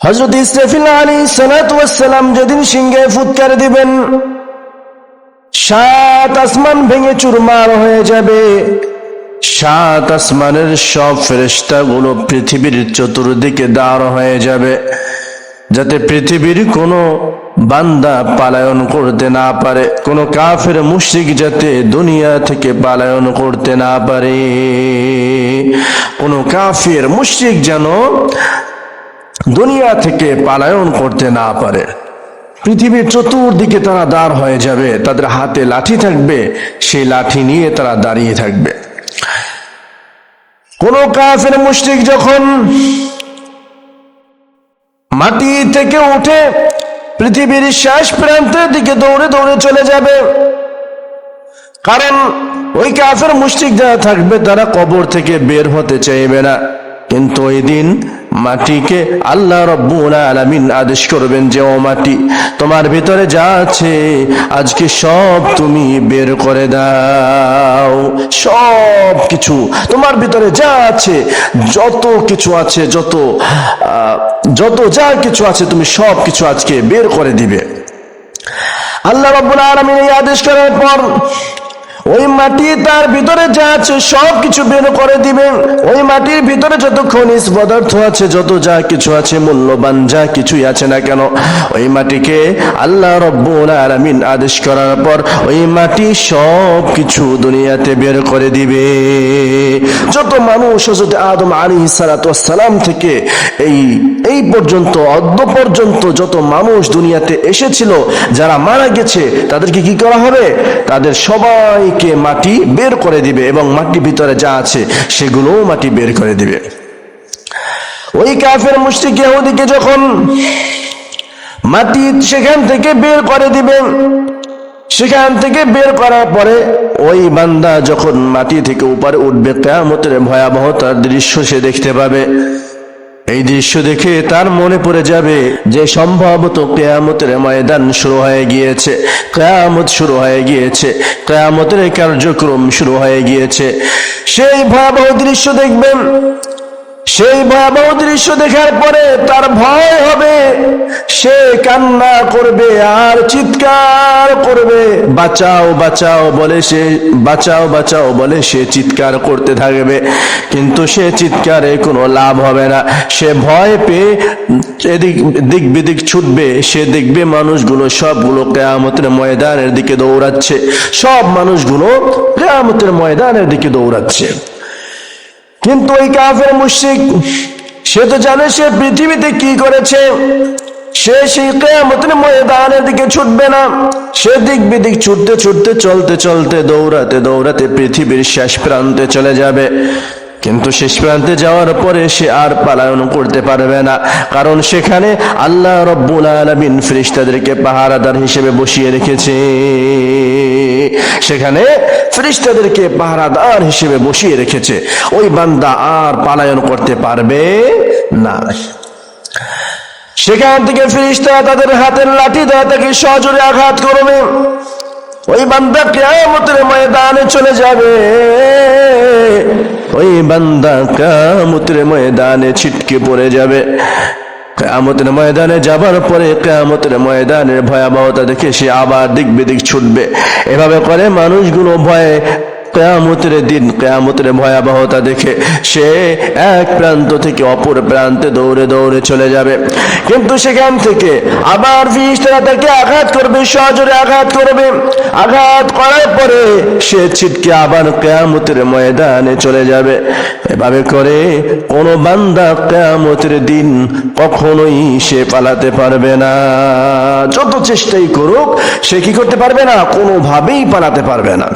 হযরত ইসরাফিল আলাইহিস সালাতু ওয়াস সালাম যেদিন সিংহে ফুৎকার দিবেন, 7 আসমান ভেঙে চুরমার হয়ে যাবে। 7 আসমানের সব ফেরেশতাগুলো পৃথিবীর চতুর্দিকে দাঁড় হয়ে যাবে, যাতে পৃথিবীর কোনো বান্দা পালায়ন করতে না পারে, কোনো কাফের মুশরিক যাতে দুনিয়া থেকে পালায়ন করতে না পারে। কোনো কাফের মুশরিক যেন দুনিয়া থেকে পালায়ন করতে না পারে। পৃথিবীর চতুর্দিকে তারা দাঁড় হয়ে যাবে, তাদের হাতে লাঠি থাকবে, সেই লাঠি নিয়ে তারা দাঁড়িয়ে থাকবে। কোন কাফের মুশরিক যখন মাটি থেকে উঠে পৃথিবীর শেষ প্রান্তের দিকে দৌড়ে দৌড়ে চলে যাবে, কারণ ওই কাফের মুশরিক যারা থাকবে তারা কবর থেকে বের হতে চাইবে না। কিন্তু ওই দিন মাটিকে আল্লাহ রাব্বুল আলামিন আদেশ করবেন যে, ও মাটি, তোমার ভিতরে যা আছে আজকে সব তুমি বের করে দাও। সব কিছু তোমার ভিতরে যা আছে, যত কিছু আছে, যত যা কিছু আছে, তুমি সব কিছু আজকে বের করে দিবে। আল্লাহ রাব্বুল আলামিন এই আদেশ করার পর ওই মাটি তার ভিতরে যা আছে সব কিছু বের করে দিবেন। ওই মাটির ভিতরে যত খনিজ পদার্থ আছে, যত যা কিছু আছে, মূল্যবান যা কিছুই আছে না কেন, ওই মাটিকে আল্লাহ রাব্বুল আলামিন আদেশ করার পর ওই মাটি সব কিছু দুনিয়াতে বের করে দিবে। যত মানুষ হযরত আদম আলাইহিস সালাতু ওয়াস সালাম থেকে এই পর্যন্ত, অদ্য পর্যন্ত যত মানুষ দুনিয়াতে এসেছিল, যারা মারা গেছে, তাদেরকে কি করা হবে? তাদের সবাই মাটি বের করে দিবে এবং মাটির ভিতরে যা আছে সেগুলোও মাটি বের করে দিবে। ওই কাফের মুশরিক ইহুদিকে যখন মাটি সেখান থেকে বের করে দিবে, সেখান থেকে বের করার পরে ওই বান্দা যখন মাটি থেকে উপরে উঠবে, কিয়ামতের ভয়াবহতার দৃশ্য সে দেখতে পাবে। এই দৃশ্য দেখে তার মনে পড়ে যাবে যে সম্ভবত কিয়ামতের ময়দান শুরু হয়ে গিয়েছে, কিয়ামত শুরু হয়ে গিয়েছে, কিয়ামতের কার্যক্রম শুরু হয়ে গিয়েছে। সেই ভয়াবহ দৃশ্য দেখবেন। সেই ভয়াবহ দৃশ্য দেখার পরে তার ভয় হবে, সে কান্না করবে আর চিৎকার করবে, বাঁচাও বাঁচাও বলে সে, বাঁচাও বাঁচাও বলে সে চিৎকার করতে থাকবে। কিন্তু সে চিৎকারে কোনো লাভ হবে না। সে ভয় পেয়ে দিক বিদিক ছুটবে। সে দেখবে মানুষগুলো সবগুলো কিয়ামতের ময়দানের দিকে দৌড়াচ্ছে, সব মানুষগুলো কিয়ামতের ময়দানের দিকে দৌড়াচ্ছে। কিন্তু ওই কাফের মুশরিক, সে তো জানে সে পৃথিবীতে কি করেছে, সে সেই কিয়ামতের ময়দানের দিকে ছুটবে না। সে দিক বিদিক ছুটতে ছুটতে, চলতে চলতে, দৌড়াতে দৌড়াতে পৃথিবীর শেষ প্রান্তে চলে যাবে। কিন্তু শেষ প্রান্তে যাওয়ার পরে সে আর পালায়ন করতে পারবে না, কারণ সেখানে আল্লাহ রাব্বুল আলামিন ফেরেশতাদেরকে পাহারাদার হিসেবে বসিয়ে রেখেছে। সেখানে ফেরেশতাদেরকে পাহারাদার হিসেবে বসিয়ে রেখেছে। ওই বান্দা আর পালায়ন করতে পারবে না। সেখান থেকে ফেরেশতা তাদের হাতের লাঠি দ্বারা তাকে সজোরে আঘাত করবে। ওই বান্দা কিয়ামতের ময়দানে চলে যাবে। ওই বান্দা কিয়ামতের ময়দানে ছিটকে পড়ে যাবে। কিয়ামতের ময়দানে যাবার পরে কিয়ামতের ময়দানের ভয়াবহতা দেখে সে আবার দিক বিদিক ছুটবে। এভাবে করে মানুষগুলো ভয়ে কিয়ামতের দিন, কিয়ামতের ভয়াবহতা দেখে সে এক প্রান্ত থেকে অপর প্রান্তে দৌড়ে দৌড়ে চলে যাবে। কিন্তু সেখান থেকে আবার ফেরেশতারা তাকে আঘাত করবে, সজোরে আঘাত করবে। আঘাত করার পরে সে ছিটকে আবার কিয়ামতের ময়দানে চলে যাবে। এভাবে করে কোনো বান্দা কিয়ামতের দিন কখনোই সে পালাতে পারবে না। যত চেষ্টাই করুক সে কি করতে পারবে না? কোনোভাবেই পালাতে পারবে না।